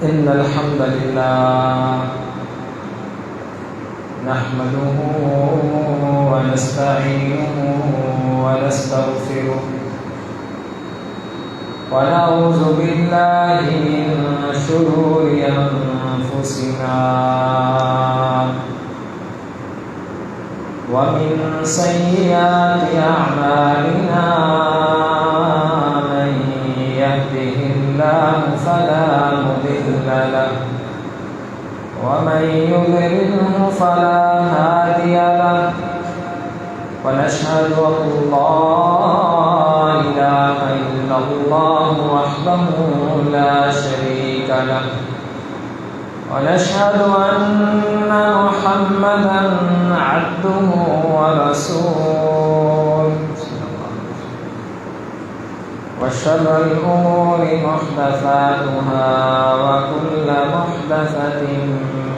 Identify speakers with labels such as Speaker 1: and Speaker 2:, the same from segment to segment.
Speaker 1: إن الحمد لله نحمده ونستعينه ونستغفره ونعوذ بالله من شرور أنفسنا ومن سيئات أعمالنا من يهده الله فلا مضل له ومن يضلله فلا هادي له ونشهد أن لا إله إلا الله وحده لا شريك له ونشهد أن محمدا عبده ورسوله وشر الأمور محدثاتها وكل محدثة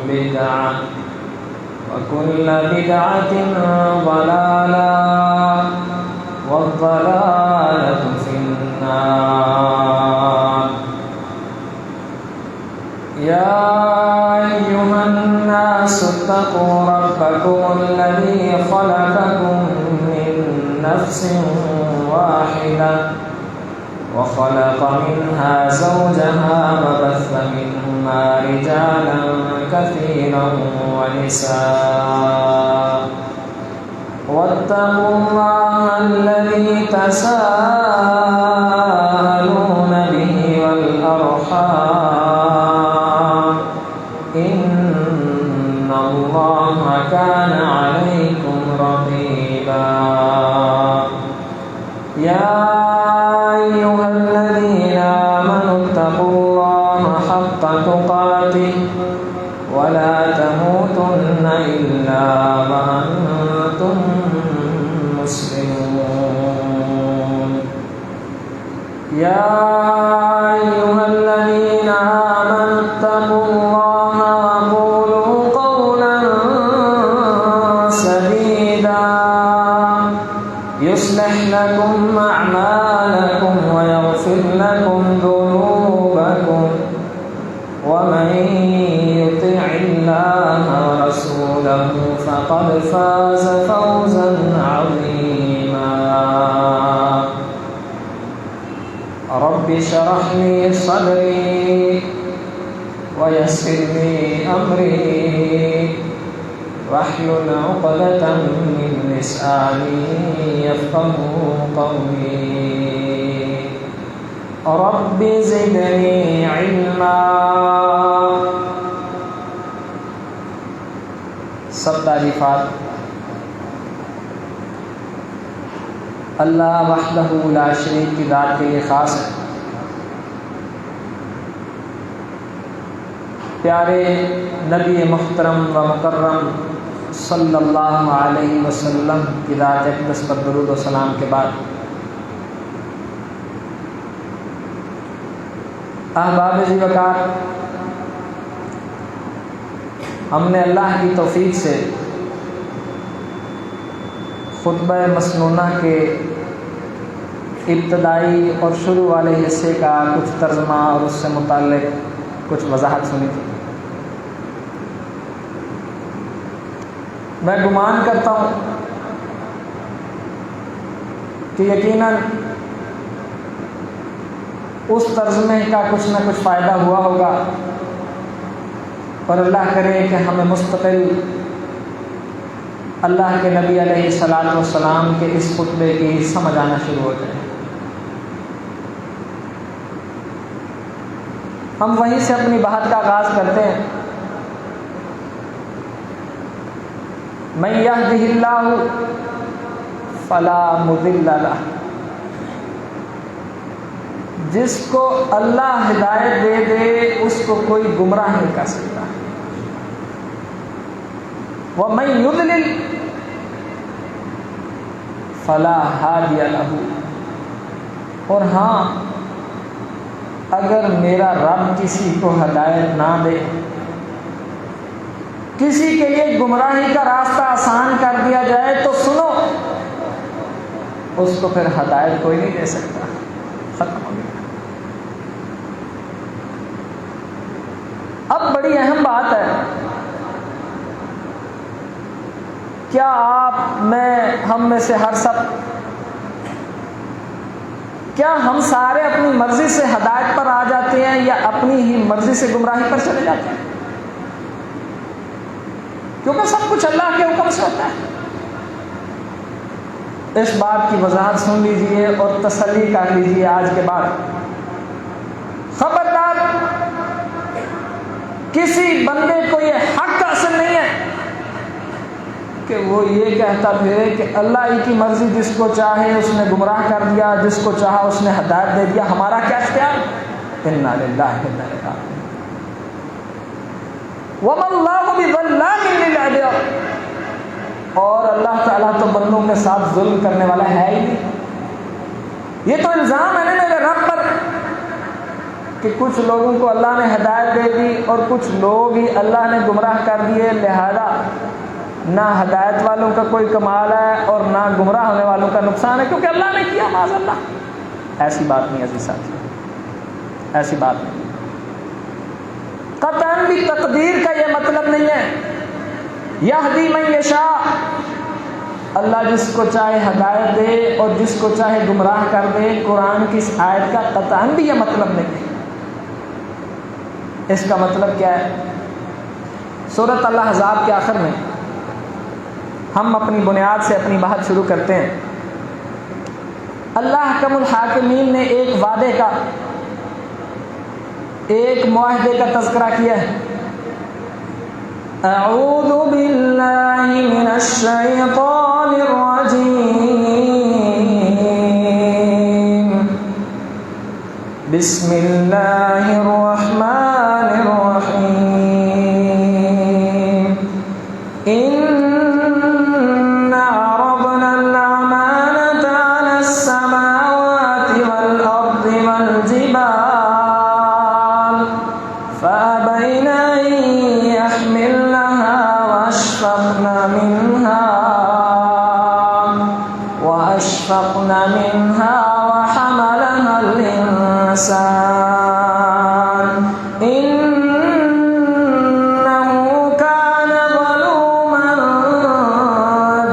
Speaker 1: بدعة وكل بدعة ضلالة والضلالة في النار. يا أيها الناس اتقوا ربكم الذي خلقكم من نفس واحدة وخلق منها زوجها وبث منهما رجالا كثيرا ونساء واتقوا الله الذي تساءلون به والأرحام إن الله كان عليكم رقيبا. يا أيها الذين آمنوا اتقوا الله حق تقاته ولا تموتن إلا وأنتم مسلمون. يا أيها الذين آمنوا اتقوا الله وقولوا قولا سديدا يصلح لكم أعمالكم ويغفر لكم ذنوبكم ومن يطع الله ورسوله فقد فاز فوزا عظيما. رب اشرح لي صدري ويسر لي أمري واحلل عقدة من لساني يفقهوا قولي. رب زدني علما. سب تعریفات اللہ وحدہ لا شریک کی ذات کے لیے خاص ہے. پیارے نبی محترم و مکرم صلی اللہ علیہ وسلم کی ذات اقدس پر درود و سلام کے بعد احباب ذی وقار، ہم نے اللہ کی توفیق سے خطبہ مسنونہ کے ابتدائی اور شروع والے حصے کا کچھ ترجمہ اور اس سے متعلق کچھ وضاحت سنی تھی. میں گمان کرتا ہوں کہ یقیناً اس ترجمے کا کچھ نہ کچھ فائدہ ہوا ہوگا، اور اللہ کرے کہ ہمیں مستقل اللہ کے نبی علیہ الصلاۃ والسلام کے اس خطبے کی سمجھ آنا شروع ہو جائے. ہم وہیں سے اپنی بات کا آغاز کرتے ہیں. من یہدہ اللہ فلا مضل لہ. جس کو اللہ ہدایت دے دے اس کو کوئی گمراہ نہیں کر سکتا. ومن یضلل فلا ہادی لہ. اور ہاں، اگر میرا رب کسی کو ہدایت نہ دے، کسی کے لیے گمراہی کا راستہ آسان کر دیا جائے تو سنو، اس کو پھر ہدایت کوئی نہیں دے سکتا. ختم ہو گیا. کیا آپ ہم میں سے ہر سب، کیا ہم سارے اپنی مرضی سے ہدایت پر آ جاتے ہیں یا اپنی ہی مرضی سے گمراہی پر چلے جاتے ہیں؟ کیونکہ سب کچھ اللہ کے حکم سے ہوتا ہے۔ اس بات کی وضاحت سن لیجئے اور تسلی کر لیجئے آج کے بعد۔ خبردار، کسی بندے کو یہ حق حاصل نہیں ہے کہ وہ یہ کہتا پھرے کہ اللہ ہی کی مرضی، جس کو چاہے اس نے گمراہ کر دیا، جس کو چاہا اس نے ہدایت دے دیا، ہمارا کیا اختیار؟ انا للہ و انا الیہ راجعون۔ وما اللہ بظلام للعباد، اور اللہ تعالیٰ تو بندوں کے ساتھ ظلم کرنے والا ہے ہی نہیں۔ یہ تو الزام ہے نا میرے رب پر کہ کچھ لوگوں کو اللہ نے ہدایت دے دی اور کچھ لوگ ہی اللہ نے گمراہ کر دیے، لہذا نہ ہدایت والوں کا کوئی کمال ہے اور نہ گمراہ ہونے والوں کا نقصان ہے، کیونکہ اللہ نے کیا، معاذ اللہ۔ ایسی بات نہیں عزیز ساتھی، ایسی بات نہیں۔ قطعاً بھی تقدیر کا یہ مطلب نہیں ہے یہدی من یشاء، اللہ جس کو چاہے ہدایت دے اور جس کو چاہے گمراہ کر دے۔ قرآن کی اس آیت کا قطعاً بھی یہ مطلب نہیں ہے۔ اس کا مطلب کیا ہے؟ سورۃ الاحزاب کے آخر میں ہم اپنی بنیاد سے اپنی بات شروع کرتے ہیں۔ اللہ حکم الحاکمین نے ایک وعدے کا، ایک معاہدے کا تذکرہ کیا ہے۔ اعوذ باللہ من الشیطان الرجیم، بسم اللہ الرحمن الرحیم، منها وحملها الإنسان إنه كان ظلوما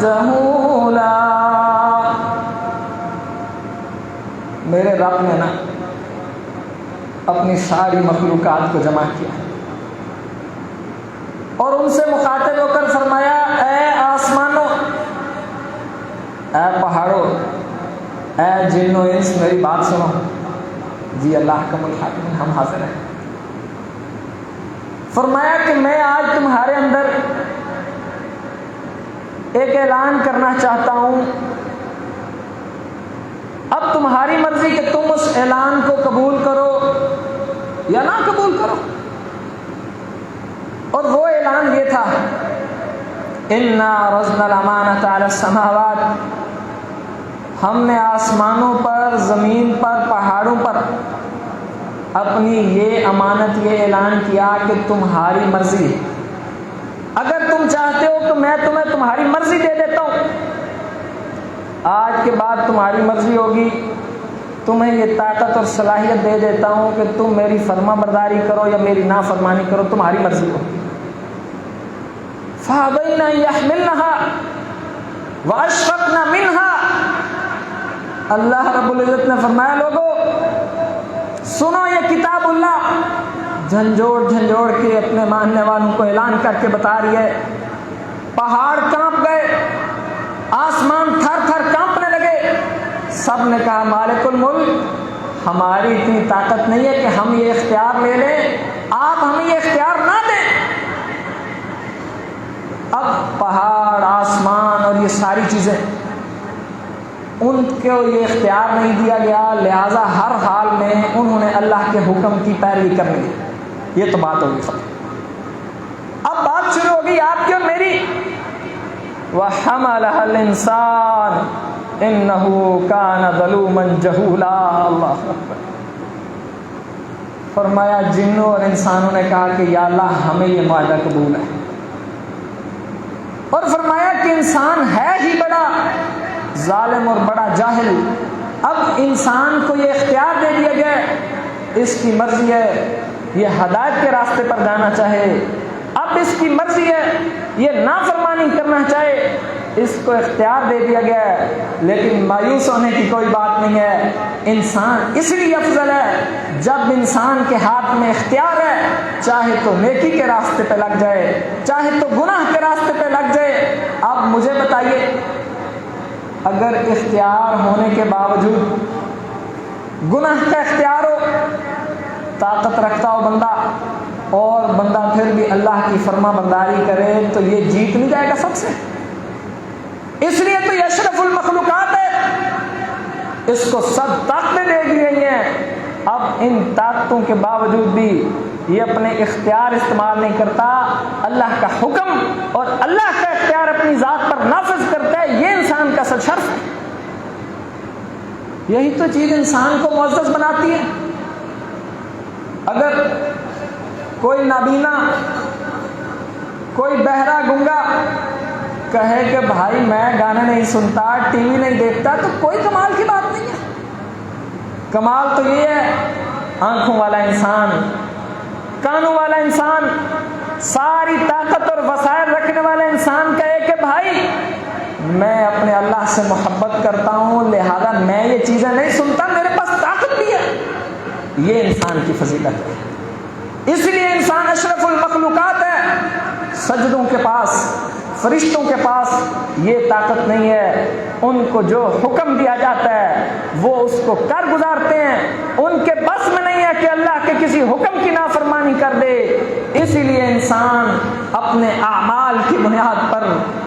Speaker 1: جهولا۔ میرے رب نے نا اپنی ساری مخلوقات کو جمع کیا اور ان سے مخاطب ہو کر فرمایا، اے آسمانوں، اے پہاڑوں، اے جن و انس، میری بات سنو۔ جی اللہ حکم الحاکمین، ہم حاضر ہیں۔ فرمایا کہ میں آج تمہارے اندر ایک اعلان کرنا چاہتا ہوں، اب تمہاری مرضی کہ تم اس اعلان کو قبول کرو یا نہ قبول کرو۔ اور وہ اعلان یہ تھا، اِنَّا عَرَضْنَا الْأَمَانَةَ عَلَى السَّمَاوَاتِ، ہم نے آسمانوں پر، زمین پر، پہاڑوں پر اپنی یہ امانت، یہ اعلان کیا کہ تمہاری مرضی ہے، اگر تم چاہتے ہو تو میں تمہیں تمہاری مرضی دے دیتا ہوں، آج کے بعد تمہاری مرضی ہوگی، تمہیں یہ طاقت اور صلاحیت دے دیتا ہوں کہ تم میری فرما برداری کرو یا میری نافرمانی کرو، تمہاری مرضی ہو۔ فَأَبَيْنَ أَن يَحْمِلْنَهَا وَأَشْفَقْنَ مِنْهَا، اللہ رب العزت نے فرمایا، لوگو سنو، یہ کتاب اللہ جھنجھوڑ جھنجھوڑ کے اپنے ماننے والوں کو اعلان کر کے بتا رہی ہے۔ پہاڑ کانپ گئے، آسمان تھر تھر کانپنے لگے، سب نے کہا مالک الملک، ہماری اتنی طاقت نہیں ہے کہ ہم یہ اختیار لے لیں، آپ ہمیں یہ اختیار نہ دیں۔ اب پہاڑ، آسمان اور یہ ساری چیزیں، ان کو یہ اختیار نہیں دیا گیا، لہذا ہر حال میں انہوں نے اللہ کے حکم کی پیروی کرنی ہے۔ یہ تو بات ہوگی ختم۔ اب بات شروع ہوگی آپ کی اور میری۔ وَحَمَلَهَا الْإِنسَانُ إِنَّهُ كَانَ ظَلُومًا جَهُولًا۔ اللہ اکبر۔ فرمایا جنوں اور انسانوں نے کہا کہ یا اللہ ہمیں یہ معاہدہ قبول ہے، اور فرمایا کہ انسان ہے ہی بڑا ظالم اور بڑا جاہل۔ اب انسان کو یہ اختیار دے دیا گیا، اس کی مرضی ہے یہ ہدایت کے راستے پر جانا چاہے، اب اب اس کی مرضی ہے یہ نافرمانی کرنا چاہے اس کو اختیار دے دیا گیا ہے، لیکن مایوس ہونے کی کوئی بات نہیں ہے۔ انسان اس لیے افضل ہے جب انسان کے ہاتھ میں اختیار ہے، چاہے تو نیکی کے راستے پہ لگ جائے چاہے تو گناہ کے راستے پہ لگ جائے۔ اب مجھے بتائیے، اگر اختیار ہونے کے باوجود گناہ کا اختیار ہو، طاقت رکھتا ہو بندہ، اور بندہ پھر بھی اللہ کی فرما برداری کرے، تو یہ جیت نہیں جائے گا سب سے؟ اس لیے تو یہ اشرف المخلوقات ہے، اس کو سب طاقتیں دے دی گئی ہیں۔ اب ان طاقتوں کے باوجود بھی یہ اپنے اختیار استعمال نہیں کرتا، اللہ کا حکم اور اللہ کا اختیار اپنی ذات پر نافذ کرتا ہے، یہ انسان کا سچ شرف ہے۔ یہی تو چیز انسان کو معزز بناتی ہے۔ اگر کوئی نابینا، کوئی بہرا گنگا کہے کہ بھائی میں گانے نہیں سنتا، ٹی وی نہیں دیکھتا، تو کوئی کمال کی بات نہیں ہے۔ کمال تو یہ ہے آنکھوں والا انسان، کانوں والا انسان، ساری طاقت اور وسائل رکھنے والا انسان کہے کہ بھائی میں اپنے اللہ سے محبت کرتا ہوں، لہذا میں یہ چیزیں نہیں سنتا، میرے پاس طاقت بھی ہے۔ یہ انسان کی فضیلت ہے۔ اس لیے انسان اشرف المخلوقات ہے۔ سجدوں کے پاس، فرشتوں کے پاس یہ طاقت نہیں ہے۔ ان کو جو حکم دیا جاتا ہے وہ اس کو کر گزارتے ہیں، ان کے بس میں نہیں ہے کہ اللہ کے کسی حکم کی نافرمانی کر دے۔ اسی لیے انسان اپنے اعمال کی بنیاد پر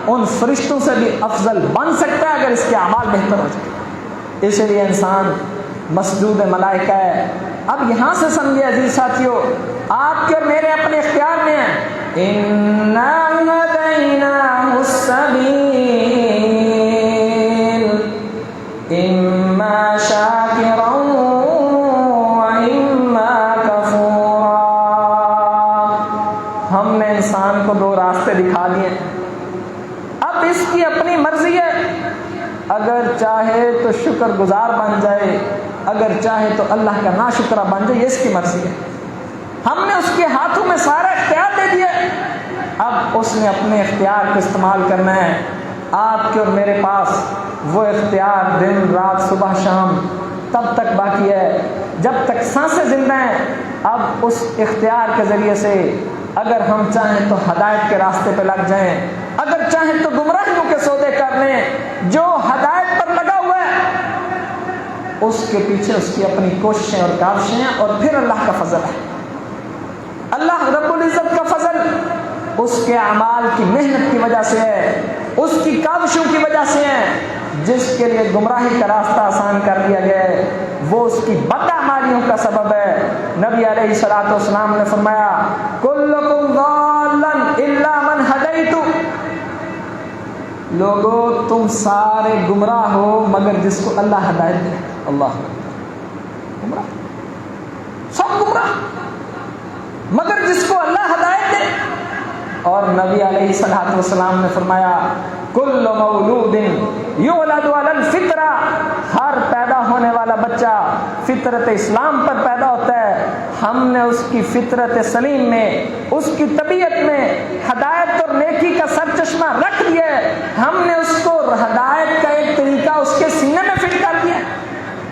Speaker 1: ان فرشتوں سے بھی افضل بن سکتا ہے اگر اس کے اعمال بہتر ہو جائے۔ اس لیے انسان مسجود ملائکہ ہے۔ اب یہاں سے سمجھے عزیز ساتھیو، آپ کے اور میرے اپنے اختیار میں ہیں۔ اِنَّا هَدَيْنَاهُ السَّبِيلَ إِمَّا شَاكِرًا وَإِمَّا كَفُورًا۔ ہم نے انسان کو دو راستے دکھا دیے، اب اس کی اپنی مرضی ہے، اگر چاہے تو شکر گزار بن جائے، اگر چاہے تو اللہ کا ناشکرہ بن جائے، یہ اس کی مرضی ہے۔ ہم نے اس کے ہاتھوں میں سارا اختیار دے دیا، اب اس نے اپنے اختیار کو استعمال کرنا ہے۔ آپ کے اور میرے پاس وہ اختیار دن رات صبح شام تب تک باقی ہے جب تک سانسیں زندہ ہیں۔ اب اس اختیار کے ذریعے سے اگر ہم چاہیں تو ہدایت کے راستے پہ لگ جائیں، اگر چاہیں تو گمراہیوں کے سودے کر لیں۔ جو ہدایت پر لگا ہوا ہے اس کے پیچھے اس کی اپنی کوششیں اور کاوشیں ہیں، اور پھر اللہ کا فضل ہے۔ اللہ رب العزت کا فضل اس کے اعمال کی محنت کی وجہ سے ہے، اس کی کاوشوں کی وجہ سے ہے۔ جس کے لیے گمراہی کا راستہ آسان کر دیا گیا ہے وہ اس کی بدعمالیوں کا سبب ہے۔ نبی علیہ الصلوۃ والسلام نے فرمایا کلکم ضال الا من ہدیت، لوگو تم سارے گمراہ ہو مگر جس کو اللہ ہدایت دے۔ اللہ گمراہ، سب گمراہ مگر جس کو اللہ ہدایت دے۔ اور نبی علیہ الصلوۃ والسلام نے فرمایا کل مولود یولد علی الفطرہ، ہر پیدا ہونے والا بچہ فطرت اسلام پر پیدا ہوتا ہے۔ ہم نے اس کی فطرت سلیم میں، اس کی طبیعت میں ہدایت اور نیکی کا سر چشمہ رکھ دیا ہے۔ ہم نے اس کو ہدایت کا ایک طریقہ اس کے سینے میں فٹ کر دیا،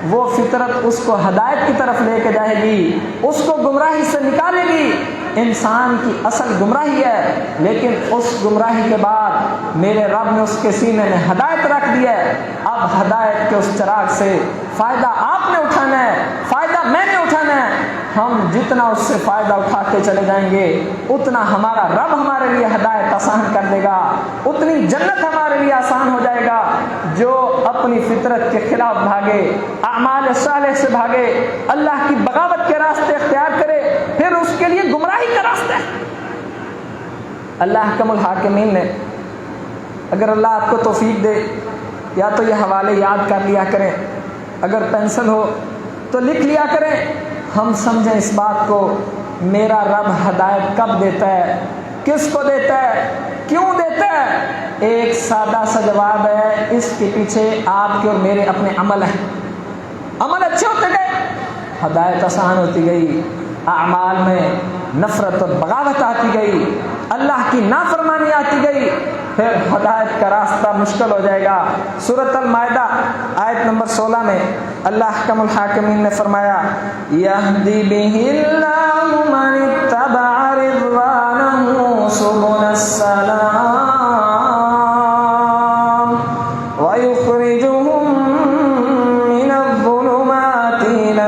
Speaker 1: وہ فطرت اس کو ہدایت کی طرف لے کے جائے گی، اس کو گمراہی سے نکالے گی۔ انسان کی اصل گمراہی ہے، لیکن اس گمراہی کے بعد میرے رب نے اس کے سینے میں ہدایت رکھ دی ہے۔ اب ہدایت کے اس چراغ سے فائدہ آپ نے اٹھانا ہے، فائدہ میں نے اٹھانا ہے۔ ہم جتنا اس سے فائدہ اٹھاتے چلے جائیں گے اتنا ہمارا رب ہمارے لیے ہدایت آسان کر دے گا، اتنی جنت ہمارے لیے آسان ہو جائے گا۔ جو اپنی فطرت کے خلاف بھاگے، اعمال صالح سے بھاگے، اللہ کی بغاوت کے راستے اختیار کرے، پھر اس کے لیے گمراہی کا راستہ ہے۔ اللہ احکم الحاکمین نے، اگر اللہ آپ کو توفیق دے، یا تو یہ حوالے یاد کر لیا کریں، اگر پینسل ہو تو لکھ لیا کریں، ہم سمجھیں اس بات کو میرا رب ہدایت کب دیتا ہے، کس کو دیتا ہے، کیوں دیتا ہے۔ ایک سادہ سا جواب ہے، اس کے پیچھے آپ کے اور میرے اپنے عمل ہیں۔ عمل اچھے ہوتے گئے، ہدایت آسان ہوتی گئی، اعمال میں نفرت اور بغاوت آتی گئی، اللہ کی نافرمانی آتی گئی پھر ہدایت کا راستہ مشکل ہو جائے گا۔ سورۃ المائدہ آیت نمبر 16 میں اللہ احکم الحاکمین نے فرمایا یہدی بہ اللہ من اتبع رضوانہ سبل السلام ویخرجہم من الظلمات الی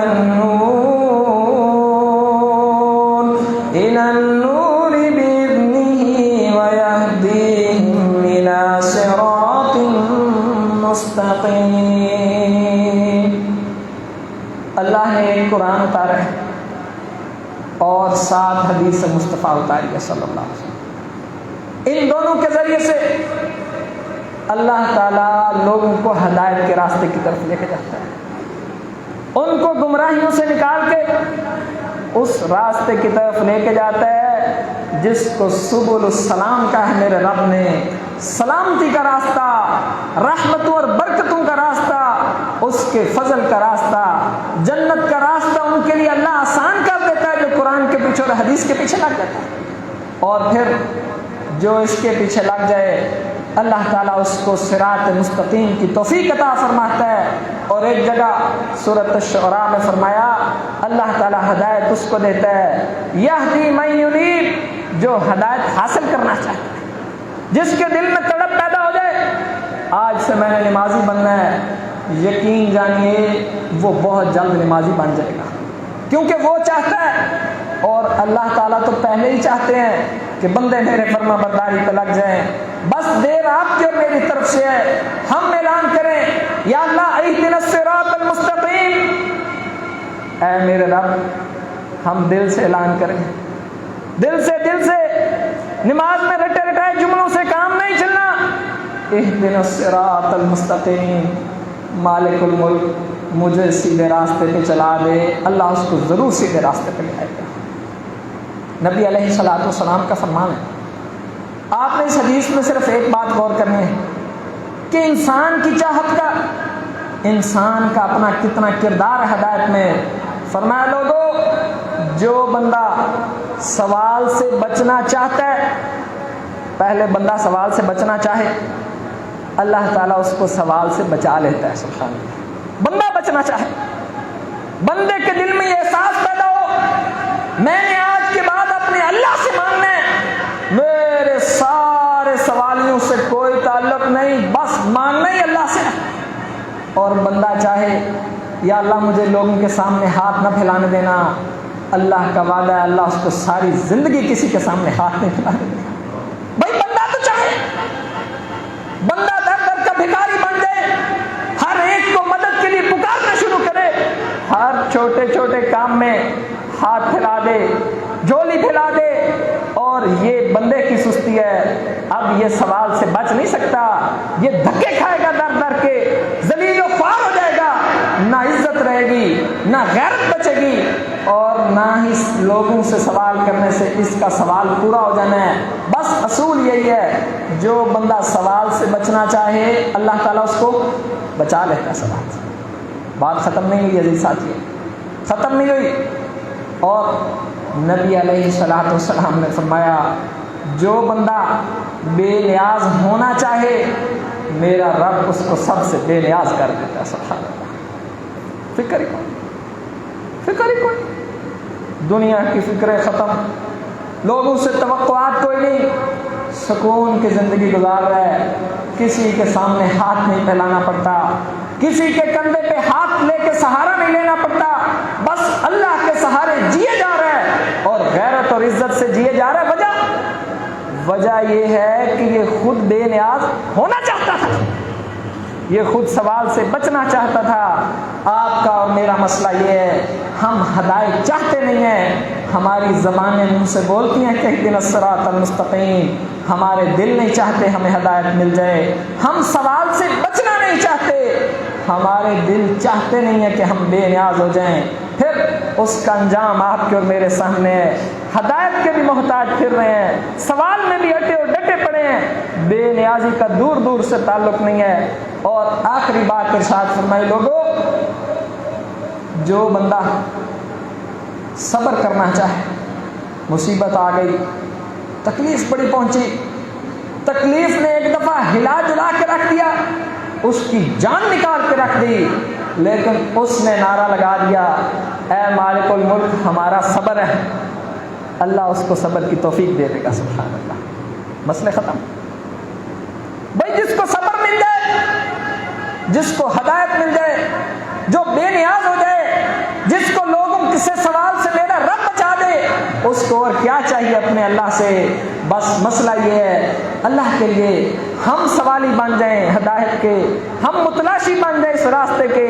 Speaker 1: النور بإذنہ ویہدیہم الی صراط مستقیم۔ اللہ نے ایک قرآن اتارا ہے اور 7 حدیث مصطفیٰ اتاری ہے صلی اللہ علیہ وسلم۔ ان دونوں کے ذریعے سے اللہ تعالیٰ لوگوں کو ہدایت کے راستے کی طرف لے کے جاتا ہے، ان کو گمراہیوں سے نکال کے اس راستے کی طرف لے کے جاتا ہے جس کو سبل السلام کہا ہے میرے رب نے، سلامتی کا راستہ، رحمتوں اور برکتوں کا راستہ، اس کے فضل کا راستہ، جنت کا راستہ ان کے لیے اللہ آسان کر دیتا ہے جو قرآن کے پیچھے اور حدیث کے پیچھے لگ جاتا ہے، اور پھر جو اس کے پیچھے لگ جائے اللہ تعالیٰ اس کو صراط مستقیم کی توفیق عطا فرماتا ہے۔ اور ایک جگہ سورۃ الشعراء میں فرمایا اللہ تعالیٰ ہدایت اس کو دیتا ہے یہدی من ینیب، جو ہدایت حاصل کرنا چاہتا ہے، جس کے دل میں تڑپ پیدا ہو جائے آج سے میں نے نمازی بننا ہے، یقین جانیے وہ بہت جلد نمازی بن جائے گا، کیونکہ وہ چاہتا ہے۔ اور اللہ تعالیٰ تو پہلے ہی چاہتے ہیں کہ بندے میرے فرما برداری پہ لگ جائیں، بس دیر آپ کی اور میری طرف سے ہے۔ ہم اعلان کریں یا اللہ اہدنا الصراط المستقیم، اے میرے رب ہم دل سے اعلان کریں، دل سے نماز میں رٹے رٹائے جملوں سے کام نہیں چلنا، اہدنا الصراط المستقیم، مالک الملک مجھے سیدھے راستے پہ چلا دے، اللہ اس کو ضرور سیدھے راستے پہ لے آئے گا۔ نبی علیہ الصلوۃ والسلام کا فرمان ہے، آپ نے اس حدیث میں صرف ایک بات غور کرنی ہے کہ انسان کی چاہت کا، انسان کا اپنا کتنا کردار ہے ہدایت میں۔ فرمایا لوگوں جو بندہ سوال سے بچنا چاہتا ہے، پہلے بندہ سوال سے بچنا چاہے اللہ تعالیٰ اس کو سوال سے بچا لیتا ہے۔ سبحان اللہ، بندہ بچنا چاہے، بندے کے دل میں یہ احساس پیدا ہو میں نے آج کے بعد اپنے اللہ سے مانگنا ہے، میرے سارے سوالیوں سے کوئی تعلق نہیں، بس مانگنا ہی اللہ سے، اور بندہ چاہے یا اللہ مجھے لوگوں کے سامنے ہاتھ نہ پھیلانے دینا، اللہ کا وعدہ ہے اللہ اس کو ساری زندگی کسی کے سامنے ہاتھ نہیں پھیلانے دینا۔ بھائی بندہ تو چاہے، بندہ در در کا بھکاری بن جائے، ہر ایک کو مدد کے لیے پکارنا شروع کرے، ہر چھوٹے چھوٹے کام میں ہاتھ پھیلا دے، جھولی پھیلا دے، اور یہ بندے کی سستی ہے، اب یہ سوال سے بچ نہیں سکتا، یہ دھکے کھائے گا در در کے، ذلیل و خوار ہو جائے گا، نہ عزت رہے گی، نہ غیرت بچے گی، اور نہ ہی لوگوں سے سوال کرنے سے اس کا سوال پورا ہو جانا ہے۔ بس اصول یہی ہے جو بندہ سوال سے بچنا چاہے اللہ تعالیٰ اس کو بچا لیتا ہے سوال سے۔ بات ختم نہیں ہوئی عزیز ساتھی، ختم نہیں ہوئی۔ اور نبی علیہ الصلوۃ والسلام نے فرمایا جو بندہ بے نیاز ہونا چاہے میرا رب اس کو سب سے بے نیاز کر دیتا ہے۔ سبحان اللہ، فکر ہی کوئی، دنیا کی فکریں ختم، لوگوں سے توقعات کوئی نہیں، سکون کی زندگی گزار رہا ہے، کسی کے سامنے ہاتھ نہیں پھیلانا پڑتا، کسی کے کندھے پہ ہاتھ لے کے سہارا نہیں لینا پڑتا، بس اللہ کے سہارے جیے جا رہا ہے اور غیرت اور عزت سے جیے جا رہا ہے۔ وجہ یہ ہے کہ یہ خود بے نیاز ہونا چاہتا تھا، یہ خود سوال سے بچنا چاہتا تھا۔ آپ کا اور میرا مسئلہ یہ ہے ہم ہدایت چاہتے نہیں ہیں، ہماری زبانیں منہ سے بولتی ہیں کہ اہدنا الصراط المستقیم، ہمارے دل نہیں چاہتے ہمیں ہدایت مل جائے، ہم سوال سے بچنا نہیں چاہتے، ہمارے دل چاہتے نہیں ہیں کہ ہم بے نیاز ہو جائیں۔ پھر اس کا انجام آپ کے اور میرے سامنے ہے، ہدایت کے بھی محتاج پھر رہے ہیں، سوال میں بھی اٹے اور ڈٹے پڑے ہیں، بے نیازی کا دور دور سے تعلق نہیں ہے۔ اور آخری بات ارشاد فرمائی لوگوں جو بندہ صبر کرنا چاہے، مصیبت آ گئی، تکلیف بڑی پہنچی، تکلیف نے ایک دفعہ ہلا جلا کے رکھ دیا، اس کی جان نکال کے رکھ دی، لیکن اس نے نعرہ لگا دیا اے مالک الملک ہمارا صبر ہے، اللہ اس کو صبر کی توفیق دے دے گا۔ سبحان اللہ، مسئلے ختم۔ بھائی جس کو صبر مل جائے، جس کو ہدایت مل جائے، جو بے نیاز ہو جائے، جس کو لوگوں کسی سوال سے میرا رب بچا دے، اس کو اور کیا چاہیے اپنے اللہ سے؟ بس مسئلہ یہ ہے اللہ کے لیے ہم سوالی بن جائیں ہدایت کے، ہم متلاشی بن جائیں اس راستے کے۔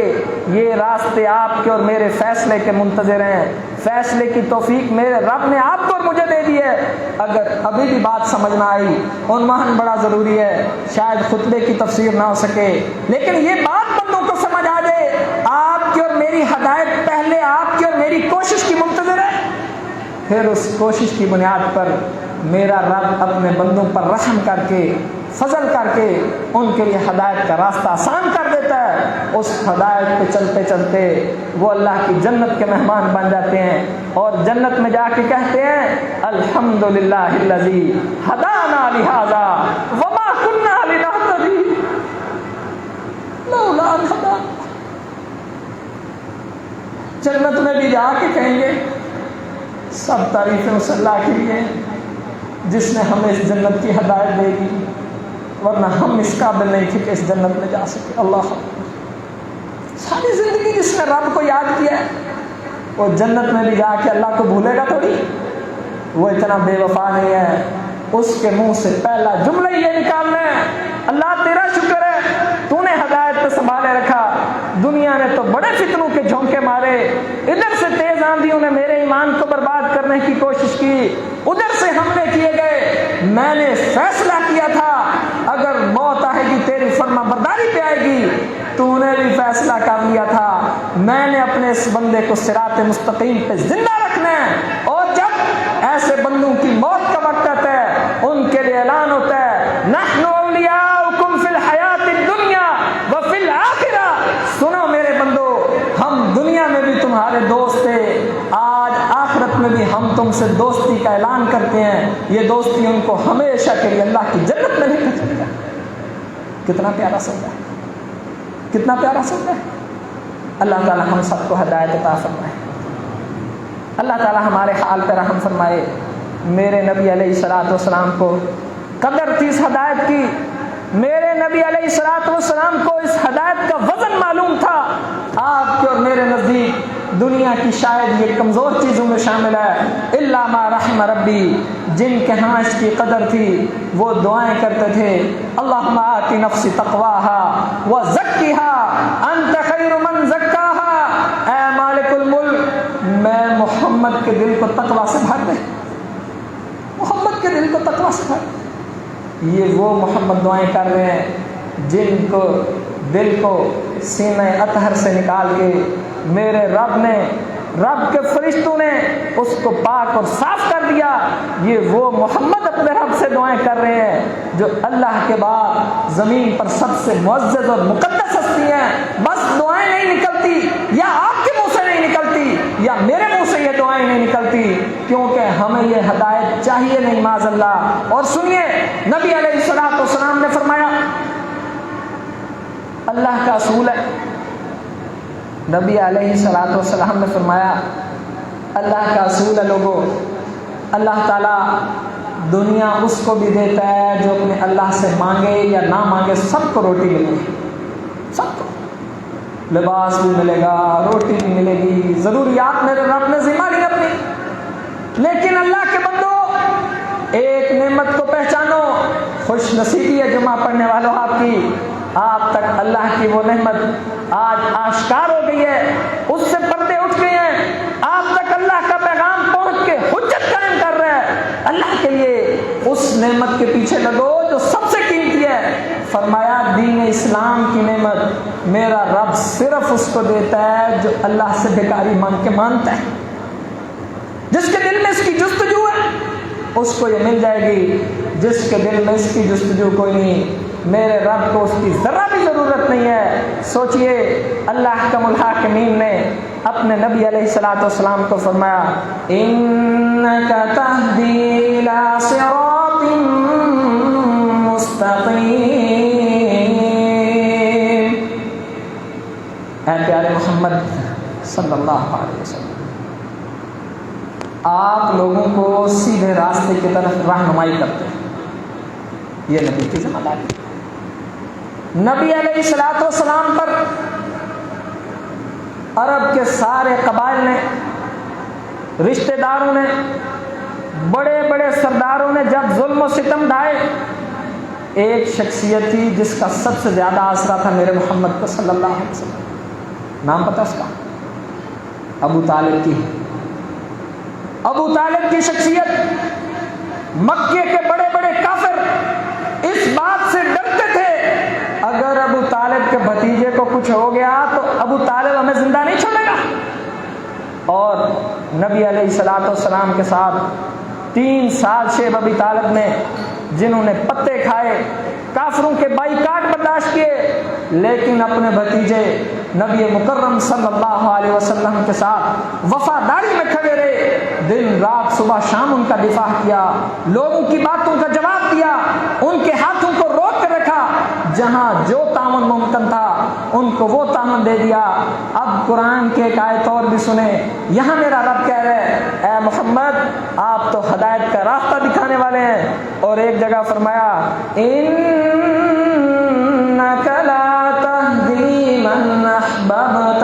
Speaker 1: یہ راستے آپ کے اور میرے فیصلے کے منتظر ہیں، فیصلے کی توفیق میرے رب نے آپ کو اور مجھے دے دی ہے۔ اگر ابھی بھی بات سمجھ نہ آئی، عنوان بڑا ضروری ہے، شاید خطبے کی تفسیر نہ ہو سکے، لیکن یہ بات بندوں کو سمجھ آ جائے، آپ کی اور میری ہدایت پہلے آپ کی اور میری کوشش کی منتظر ہے، پھر اس کوشش کی بنیاد پر میرا رب اپنے بندوں پر رحم کر کے، فضل کر کے ان کے لیے ہدایت کا راستہ آسان کر دیتا ہے۔ اس ہدایت پہ چلتے چلتے وہ اللہ کی جنت کے مہمان بن جاتے ہیں، اور جنت میں جا کے کہتے ہیں الحمدللہ الذی ہدانا لہذا وما کنا لنہتدی لولا ان ہدانا۔ جنت میں بھی جا کے کہیں گے سب تعریفیں اس اللہ کے لیے جس نے ہمیں اس جنت کی ہدایت دے دی، ورنہ ہم اس قابل نہیں تھے کہ اس جنت میں جا سکے۔ اللہ ساری زندگی جس نے رب کو یاد کیا ہے وہ جنت میں بھی جا کے اللہ کو بھولے گا تھوڑی؟ وہ اتنا بے وفا نہیں ہے، اس کے منہ سے پہلا جملہ یہ نکالنا ہے اللہ تیرا شکر ہے تو نے ہدایت پہ سنبھالے رکھا، دنیا نے تو بڑے فتنوں کے جھونکے مارے، ادھر سے تیز آندھیوں نے میرے ایمان کو برباد کرنے کی کوشش کی، ادھر سے حملے کیے گئے، میں نے فیصلہ کیا تھا اگر موت آئے گی تیری فرما برداری پہ آئے گی، تو نے بھی فیصلہ کر لیا تھا میں نے اپنے اس بندے کو صراط مستقیم پہ زندہ رکھنا ہے، اور جب ایسے بندوں کی موت کا وقت آتا ہے ان کے لیے اعلان ہوتا ہے نحن اولیاؤکم فی الحیات الدنیا وفی الآخرہ، سنو میرے بندو ہم دنیا میں بھی تمہارے دوست تھے، آج آخرت میں بھی ہم تم سے دوستی کا اعلان کرتے ہیں، یہ دوستی ان کو ہمیشہ کے لیے اللہ کی جنت میں نہیں پہنچے گا۔ کتنا پیارا سودا ہے، کتنا پیارا سودا ہے۔ اللہ تعالی ہم سب کو ہدایت عطا فرمائے، اللہ تعالی ہمارے حال پہ رحم فرمائے۔ میرے نبی علیہ الصلوۃ والسلام کو قدر تھی اس ہدایت کی، میرے نبی علیہ الصلوۃ والسلام کو اس ہدایت کا وزن معلوم تھا۔ آپ کے اور میرے نزدیک دنیا کی شاید یہ کمزور چیزوں میں شامل ہے، الا ما رحم ربی، جن کے ہاں اس کی قدر تھی وہ دعائیں کرتے تھے اللہم آت نفسی تقواہا وزکیہا انت خیر من زکاہا، اے مالک الملک میں محمد کے دل کو تقوی سے بھر دے، محمد کے دل کو تقوی سے بھر دے۔ یہ وہ محمد دعائیں کر رہے ہیں جن کو دل کو سینہ اطہر سے نکال کے میرے رب نے، رب کے فرشتوں نے اس کو پاک اور صاف کر دیا۔ یہ وہ محمد اپنے رب سے دعائیں کر رہے ہیں جو اللہ کے بعد زمین پر سب سے معزز اور مقدس ہستی ہیں۔ بس دعائیں نہیں نکلتی، یا آپ کے منہ سے نہیں نکلتی یا میرے منہ سے یہ دعائیں نہیں نکلتی، کیونکہ ہمیں یہ ہدایت چاہیے نہیں معاذ اللہ۔ اور سنیے نبی علیہ الصلوۃ والسلام نے فرمایا، اللہ کا اصول ہے، نبی علیہ الصلوۃ والسلام نے فرمایا اللہ کا اصول ہے لوگوں، اللہ تعالیٰ دنیا اس کو بھی دیتا ہے جو اپنے اللہ سے مانگے یا نہ مانگے، سب کو روٹی ملے گی، سب کو لباس بھی ملے گا، روٹی بھی ملے گی، ضروریات میرے رب نے ذمہ لی اپنی۔ لیکن اللہ کے بندو ایک نعمت کو پہچانو، خوش نصیبی ہے جمعہ پڑھنے والوں آپ کی، آپ تک اللہ کی وہ نعمت آج آشکار ہو گئی ہے، اس سے پردے اٹھ گئے ہیں، آپ تک اللہ کا پیغام پہنچ کے حجت قائم کر رہا ہے۔ اللہ کے لیے اس نعمت کے پیچھے لگو جو سب سے قیمتی ہے۔ فرمایا دین اسلام کی نعمت میرا رب صرف اس کو دیتا ہے جو اللہ سے بیکاری مانگ کے مانتا ہے، جس کے دل میں اس کی جستجو ہے اس کو یہ مل جائے گی، جس کے دل میں اس کی جستجو کوئی نہیں میرے رب کو اس کی ذرا بھی ضرورت نہیں ہے۔ سوچئے اللہ احکم الحاکمین نے اپنے نبی علیہ الصلوۃ والسلام کو فرمایا انک تہدی الی صراط مستقیم، اے پیارے محمد صلی اللہ علیہ وسلم، آپ لوگوں کو سیدھے راستے کی طرف رہنمائی کرتے ہیں، یہ نبی کی ذمہ داری۔ نبی علیہ الصلوۃ والسلام پر عرب کے سارے قبائل نے، رشتہ داروں نے، بڑے بڑے سرداروں نے جب ظلم و ستم ڈھائے، ایک شخصیت تھی جس کا سب سے زیادہ آسرا تھا میرے محمد کو صلی اللہ علیہ وسلم، نام پتہ اس کا؟ ابو طالب کی۔ ابو طالب کی شخصیت، مکے کے بڑے بڑے کافر اس بات سے ڈرتے تھے اگر ابو طالب کے بھتیجے کو کچھ ہو گیا تو ابو طالب ہمیں زندہ نہیں چھوڑے گا، اور نبی علیہ الصلوۃ والسلام کے ساتھ 3 سال شیب ابی طالب نے، جنہوں نے پتے کھائے، کافروں کے بائیکاٹ برداشت کیے، لیکن اپنے بھتیجے نبی مکرم صلی اللہ علیہ وسلم کے ساتھ وفاداری میں کھڑے رہے، دن رات صبح شام ان کا دفاع کیا، لوگوں کی باتوں کا جواب دیا، ان کے ہاتھوں کو روک کر رکھا، جہاں جو تعاون ممکن تھا ان کو وہ تعاون دے دیا۔ اب قرآن کے ایک آیت اور بھی سنیں، یہاں میرا رب کہہ رہے اے محمد آپ تو ہدایت کا راستہ دکھانے والے ہیں، اور ایک جگہ فرمایا انک لا تہدی من احببت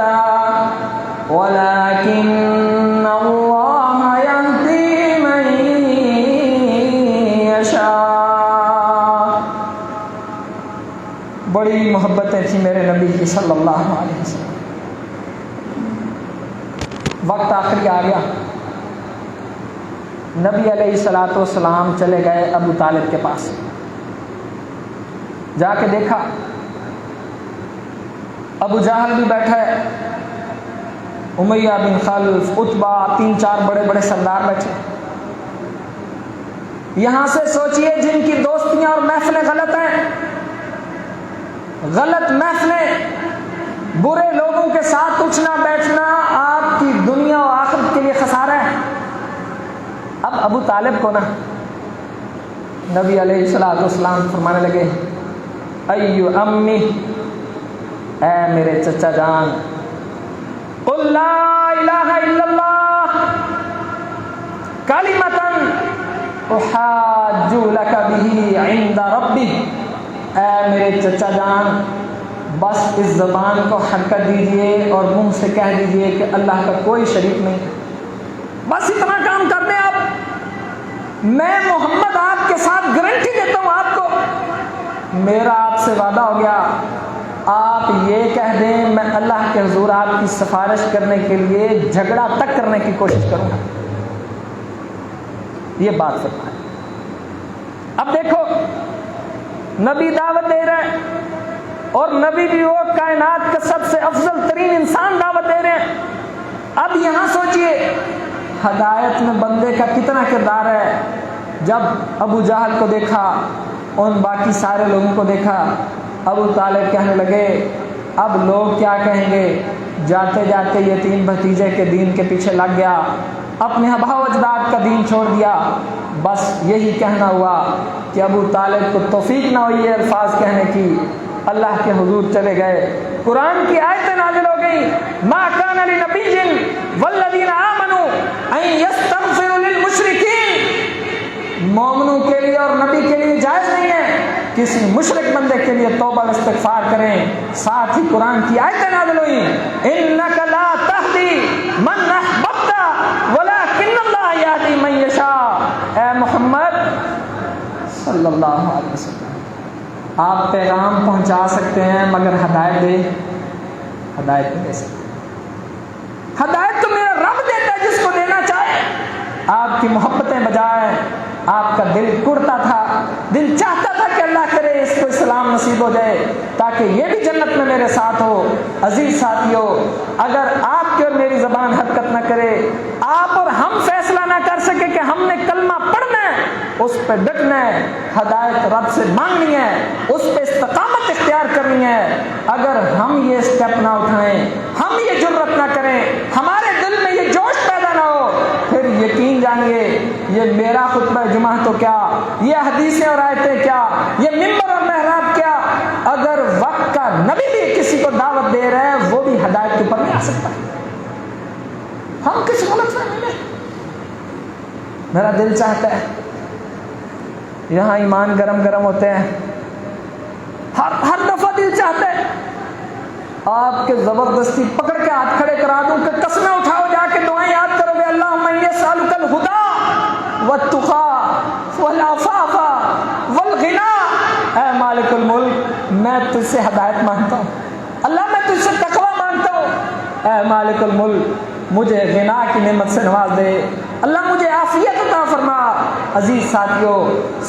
Speaker 1: ولکن اللہ یہدی من یشاء۔ بڑی محبتیں تھیں میرے نبی کی صلی اللہ علیہ وسلم۔ وقت آخری آ گیا، نبی علیہ الصلوۃ والسلام چلے گئے ابو طالب کے پاس، جا کے دیکھا ابو جہل بھی بیٹھا ہے، امیہ بن خلف، عتبہ، 3-4 بڑے بڑے سردار بیٹھے۔ یہاں سے سوچئے جن کی دوستیاں اور محفلیں غلط ہیں، غلط محفلیں، برے لوگوں کے ساتھ اٹھنا بیٹھنا آپ کی دنیا و آخرت کے لیے خسارہ ہے۔ اب ابو طالب کو نا نبی علیہ الصلوۃ والسلام فرمانے لگے ایو امی، اے میرے چچا جان، قل لا الہ الا اللہ کلمۃ احاج لک بہ عند ربی، اے میرے چچا جان بس اس زبان کو حرکت دیجئے اور منہ سے کہہ دیجئے کہ اللہ کا کوئی شریک نہیں، بس اتنا کام کر دیں آپ، میں محمد آپ کے ساتھ گارنٹی دیتا ہوں آپ کو، میرا آپ سے وعدہ ہو گیا، آپ یہ کہہ دیں میں اللہ کے حضور آپ کی سفارش کرنے کے لیے جھگڑا تک کرنے کی کوشش کروں گا، یہ بات فرمائے۔ اب دیکھو نبی دعوت دے رہے ہیں، اور نبی بھی وہ کائنات کا سب سے افضل ترین انسان دعوت دے رہے ہیں۔ اب یہاں سوچئے ہدایت میں بندے کا کتنا کردار ہے۔ جب ابو جہل کو دیکھا، ان باقی سارے لوگوں کو دیکھا، ابو طالب کہنے لگے اب لوگ کیا کہیں گے، جاتے جاتے یتیم بھتیجے کے دین کے پیچھے لگ گیا، اپنے آبا و اجداد کا دین چھوڑ دیا، بس یہی کہنا ہوا کہ ابو طالب کو توفیق نہ ہوئی یہ الفاظ کہنے کی، اللہ کے حضور چلے گئے، قرآن کی آیتیں نازل ہو گئی، ما کان لنبی والذین آمنوا ان یستغفروا للمشرکین، مومنوں کے لیے اور نبی کے لیے جائز نہیں ہے کسی مشرک بندے کے لیے توبہ و استغفار کریں۔ ساتھ ہی قرآن کی آیتیں نازل ہوئی انک لا تہدی من احببت ولکن اللہ یہدی من یشاء، اے محمد صلی اللہ علیہ وسلم آپ پیغام پہنچا سکتے ہیں مگر ہدایت نہیں دے سکتے۔ ہدایت تو میرا رب دیتا ہے جس کو دینا چاہے۔ آپ کی محبتیں بجائے آپ کا دل کڑتا تھا، دل چاہتا تھا کہ اللہ کرے اس کو اسلام نصیب ہو جائے تاکہ یہ بھی جنت میں میرے ساتھ ہو۔ عزیز ساتھیو، اگر آپ کی اور میری زبان حرکت نہ کرے، آپ اور ہم فیصلہ نہ کر سکے کہ ہم نے کلمہ پڑھنا ہے، اس پہ ڈٹنا ہے، ہدایت رب سے مانگنی ہے، اس پہ استقامت اختیار کرنی ہے۔ اگر ہم یہ اسٹیپ نہ اٹھائیں، ہم یہ جرأت نہ کریں، ہمارے دل میں یہ جوش پیدا نہ ہو، پھر یقین جانیے یہ میرا خطبہ جمعہ تو کیا، یہ حدیثیں اور آیتیں کیا، یہ ممبر اور محراب کیا، اگر وقت کا نبی بھی کسی کو دعوت دے رہا ہے وہ بھی ہدایت کے اوپر نہیں آ سکتا۔ ہم کس غلط فہمی میں؟ میرا دل چاہتا ہے، یہاں ایمان گرم گرم ہوتے ہیں، ہر دفعہ دل چاہتا ہے آپ کے زبردستی پکڑ کے ہاتھ کھڑے کرا دوں کہ قسمیں اٹھاؤ، جا کے دعائیں یاد کرو گے، اللہم انی اسألک الہدی والتقی والعفاف والغنی۔ اے مالک الملک، میں تجھ سے ہدایت مانگتا ہوں، اللہ میں تجھ سے تقوی مانگتا ہوں، اے مالک الملک مجھے غنا کی نعمت سے نواز دے، اللہ مجھے عافیت عطا فرما۔ عزیز ساتھیوں،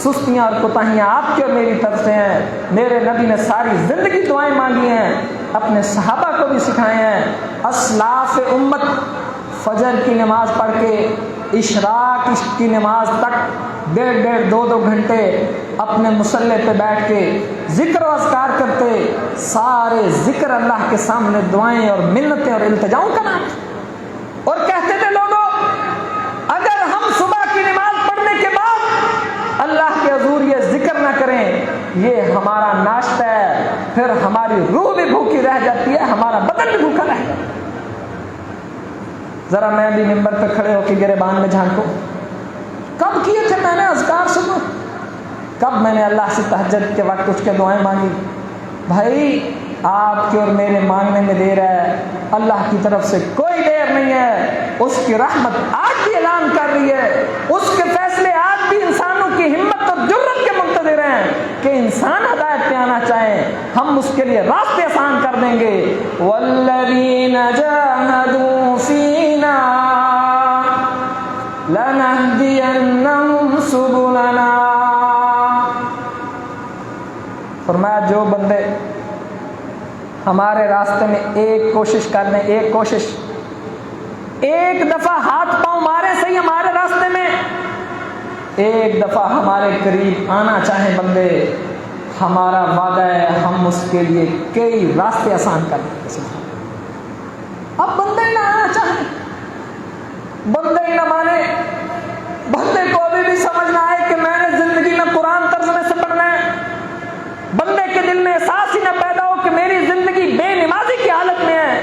Speaker 1: سستیاں اور کوتاہیاں آپ کی اور میری طرف سے ہیں۔ میرے نبی نے ساری زندگی دعائیں مانگی ہیں، اپنے صحابہ کو بھی سکھائے ہیں۔ اسلاف امت فجر کی نماز پڑھ کے اشراق کی نماز تک 1.5 2 گھنٹے اپنے مصلی پہ بیٹھ کے ذکر و اذکار کرتے، سارے ذکر اللہ کے سامنے دعائیں اور منتیں اور التجاؤں کا نام، اور کہتے تھے لوگوں اگر ہم صبح کی نماز پڑھنے کے بعد اللہ کے حضور یہ ذکر نہ کریں، یہ ہمارا ناشتہ ہے، پھر ہماری روح بھی بھوکی رہ جاتی ہے، ہمارا بدن بھی بھوکا رہ جاتا ہے۔ ذرا میں بھی ممبر پہ کھڑے ہو کے گریبان میں جھانکوں، کب کیے تھے میں نے اذکار سنو، کب میں نے اللہ سے تہجد کے وقت اٹھ کے دعائیں مانگی؟ بھائی آپ کے اور میرے مانگنے میں دیر ہے، اللہ کی طرف سے کوئی دیر نہیں ہے۔ اس کی رحمت آج بھی اعلان کر رہی ہے، اس کے فیصلے آج بھی انسانوں کی ہمت اور جرت کے منتظر ہیں کہ انسان ہدایت پہ آنا چاہیں، ہم اس کے لیے راستے آسان کر دیں گے۔ والذین جاہدوا فینا لنہدینہم سبلنا۔ فرمایا جو بندے ہمارے راستے میں ایک کوشش کر لیں، ایک کوشش، ایک دفعہ ہاتھ پاؤں مارے صحیح ہمارے راستے میں، ایک دفعہ ہمارے قریب آنا چاہیں بندے، ہمارا وعدہ ہے ہم اس کے لیے کئی راستے آسان کر دیں گے۔ اب بندے نہ آنا چاہیں، بندے ہی نہ مانے، بندے کو ابھی بھی سمجھ نہ آئے کہ میں نے زندگی میں قرآن ترجمے سے پڑھنا ہے، بندے کے دل میں احساس ہی نہ پیدا ہو کہ میری زندگی بے نمازی کی حالت میں ہے۔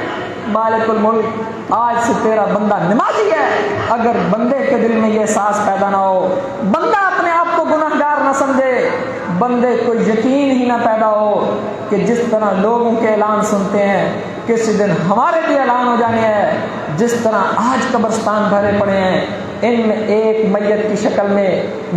Speaker 1: مالک الملک آج سے تیرا بندہ نمازی ہے۔ اگر بندے کے دل میں یہ احساس پیدا نہ ہو، بندہ اپنے آپ کو گنہگار نہ سمجھے، بندے کو یقین ہی نہ پیدا ہو کہ جس طرح لوگوں کے اعلان سنتے ہیں کسی دن ہمارے بھی اعلان ہو جانے ہیں، جس طرح آج قبرستان بھرے پڑے ہیں، ان میں ایک میت کی شکل میں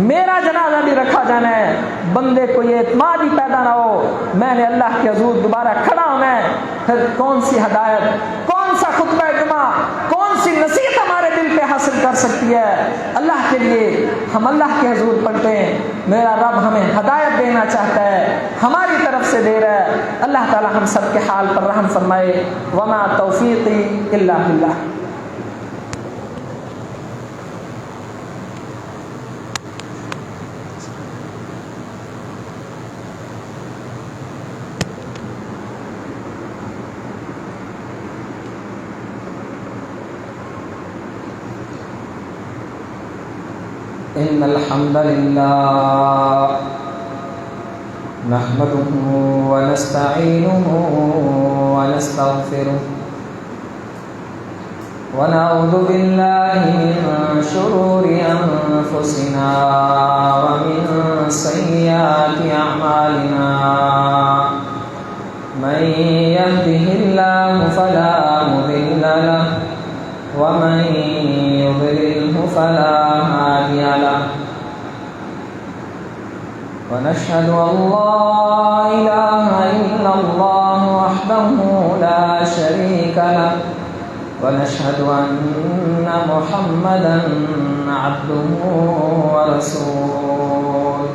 Speaker 1: میرا جنازہ بھی رکھا جانا ہے۔ بندے کو یہ اعتماد ہی پیدا نہ ہو میں نے اللہ کے حضور دوبارہ کھڑا ہونا ہے، پھر کون سی ہدایت، کون سا خطبہ جمعہ، کون سی نصیحت ہمارے دل پہ حاصل کر سکتی ہے؟ اللہ کے لیے ہم اللہ کے حضور پڑھتے ہیں، میرا رب ہمیں ہدایت دینا چاہتا ہے، ہماری طرف سے دے رہا ہے۔ اللہ تعالی ہم سب کے حال پر رحم فرمائے۔ وما توفیقی الا باللہ۔
Speaker 2: إن الحمد لله نحمده ونستعينه ونستغفره ونعوذ بالله من شرور أنفسنا ومن سيئات أعمالنا من يهده الله فلا مضل له ومن يضلله فلا هادي له ونشهد أن لا إله إلا الله وحده لا شريك له ونشهد أن محمدا عبده ورسوله۔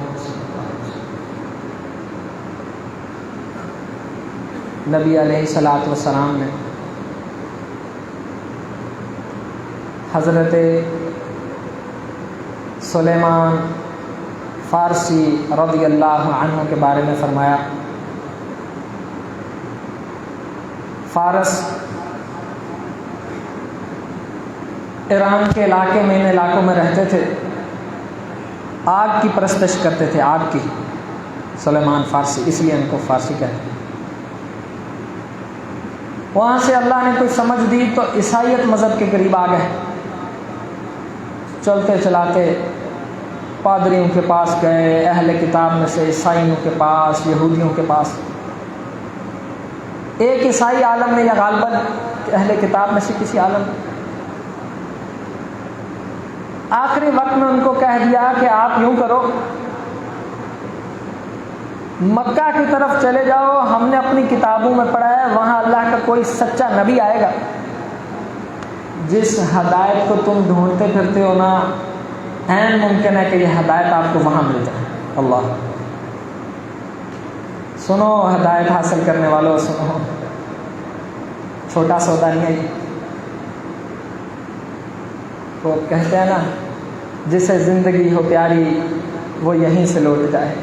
Speaker 1: نبی علیہ الصلوۃ والسلام نے حضرت سلیمان فارسی رضی اللہ عنہ کے بارے میں فرمایا، فارس ایران کے علاقے میں، ان علاقوں میں رہتے تھے، آگ کی پرستش کرتے تھے، آگ کی، سلیمان فارسی، اس لیے ان کو فارسی کہتے ہیں۔ وہاں سے اللہ نے کوئی سمجھ دی تو عیسائیت مذہب کے قریب آ گئے۔ چلتے چلاتے پادریوں کے پاس گئے، اہل کتاب میں سے عیسائیوں کے پاس، یہودیوں کے پاس۔ ایک عیسائی عالم نے، یا غالباً اہل کتاب میں سے کسی عالم نے آخری وقت میں ان کو کہہ دیا کہ آپ یوں کرو، مکہ کی طرف چلے جاؤ، ہم نے اپنی کتابوں میں پڑھا ہے وہاں اللہ کا کوئی سچا نبی آئے گا، جس ہدایت کو تم ڈھونڈتے پھرتے ہو نا، عین ممکن ہے کہ یہ ہدایت آپ کو وہاں مل جائے۔ اللہ، سنو ہدایت حاصل کرنے والوں، سنو، چھوٹا سودا نہیں ہے یہ۔ وہ کہتے ہیں نا، جسے زندگی ہو پیاری وہ یہیں سے لوٹ جائے۔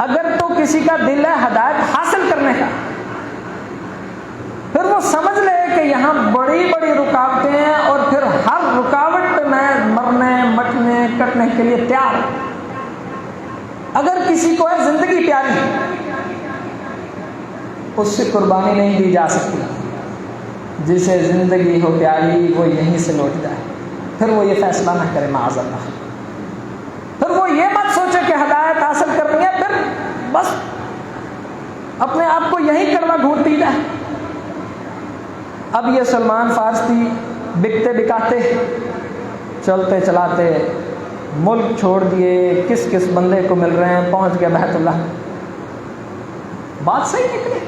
Speaker 1: اگر تو کسی کا دل ہے ہدایت حاصل کرنے کا، پھر وہ سمجھ لے کہ یہاں بڑی بڑی رکاوٹیں ہیں، اور پھر ہر رکاوٹ پہ میں مرنے مٹنے کٹنے کے لیے تیار ہوں۔ اگر کسی کو ہے زندگی پیاری، اس سے قربانی نہیں دی جا سکتی۔ جسے زندگی ہو پیاری وہ یہیں سے لوٹ جائے۔ پھر وہ یہ فیصلہ نہ کرے معاذ اللہ، پھر وہ یہ مت سوچے کہ ہدایت حاصل کرنی ہے، پھر بس اپنے آپ کو یہیں کڑوا ڈھونڈتی جائے۔ اب یہ سلمان فارسی بکتے بکاتے، چلتے چلاتے ملک چھوڑ دیے، کس کس بندے کو مل رہے ہیں، پہنچ گئے بیت اللہ۔ بات صحیح نکلی،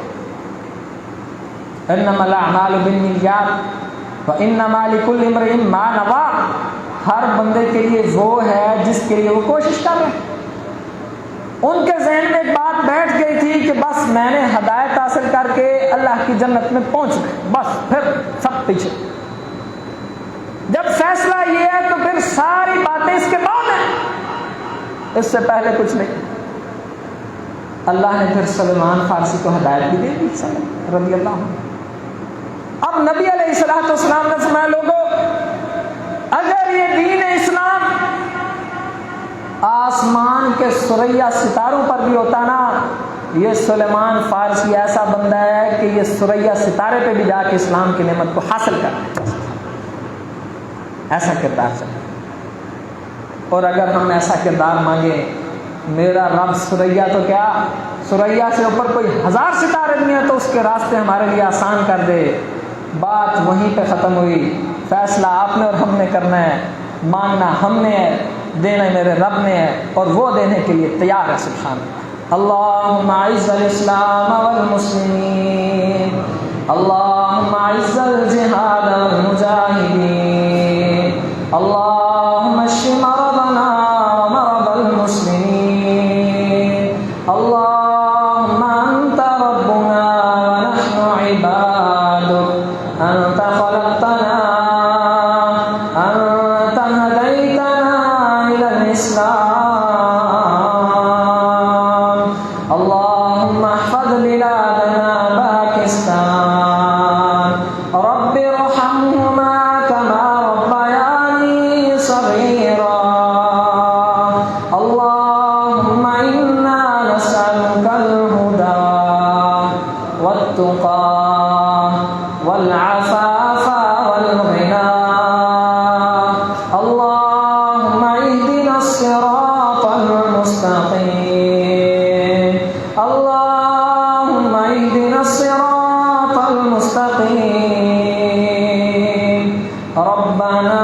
Speaker 1: انما الاعمال بالنیات وانما لکل امرئ ما نویٰ۔ ہر بندے کے لیے وہ ہے جس کے لیے وہ کوشش کر رہے ہیں۔ ان کے ذہن میں ایک بات بیٹھ گئی تھی کہ بس میں نے ہدایت حاصل کر کے اللہ کی جنت میں پہنچ گئے، بس پھر سب پیچھے۔ جب فیصلہ یہ ہے تو پھر ساری باتیں اس کے بعد ہیں، اس سے پہلے کچھ نہیں۔ اللہ نے پھر سلمان فارسی کو ہدایت بھی دے دی رضی اللہ عنہ۔ اب نبی علیہ الصلوۃ والسلام نے فرمایا، لوگوں اگر یہ دین اسلام آسمان کے ثریا ستاروں پر بھی ہوتا نا، یہ سلیمان فارسی ایسا بندہ ہے کہ یہ ثریا ستارے پہ بھی جا کے اسلام کی نعمت کو حاصل کر لے، ایسا کردار چاہیے۔ اور اگر ہم ایسا کردار مانگے، میرا رب ثریا تو کیا، ثریا سے اوپر کوئی 1000 ستارے بھی ہیں تو اس کے راستے ہمارے لیے آسان کر دے۔ بات وہیں پہ ختم ہوئی، فیصلہ آپ نے اور ہم نے کرنا ہے، مانگنا ہم نے ہے، دینا میرے رب نے ہے، اور وہ دینے کے لیے تیار ہے۔ سبحان اللہ۔ اللہم اعز الاسلام والمسلمین، اللہم اعز الجہاد والمجاہدین، اللہم اشف مرضنا ومرضى المسلمین، اللہم انت ربنا ونحن عبادك، انت خلقتنا، انت هديتنا الى الاسلام، اللهم احفظ بلادنا باکستان، رب ارحمهما كما ربياني صغيرا، اللهم انا نسألك الهدى والتقى والعفاف والغنى، اللهم اهدنا الصراط المستقيم، اللهم اهدنا الصراط المستقيم، ربنا